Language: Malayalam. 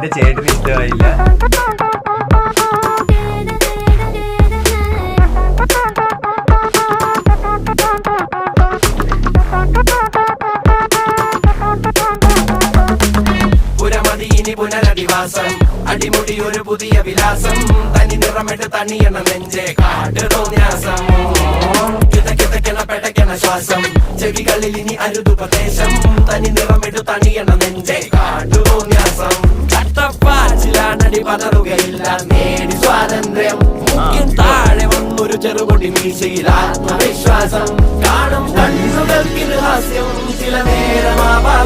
എന്റെ ചേട്ടന് ഇഷ്ടമായില്ല. ഇനി പുനരധിവാസം അടിമുടി ഒരു പുതിയ വിലാസം തനി നിറമിട്ട് തണിയണ നെഞ്ചെ കാട്ട് തോന്യാസം കിതക്കിതക്കണ പെടക്കണ ശ്വാസം ചെവികളിൽ ഇനി അരുതുപദേശം തനി നിറമിട്ട് തണിയണ നെഞ്ചെ കാട്ടു തോന്യാസം കട്ടപ്പാച്ചിലാണടി പതറുകയില്ല നേടി സ്വാതന്ത്ര്യം മുഖ്യൻ താഴെ വന്നൊരു ചെറുപൊടി മീശയിൽ ആത്മവിശ്വാസം കാണും കണ്ണുകൾക്കിത് ഹാസ്യം ചില നേരമാവാ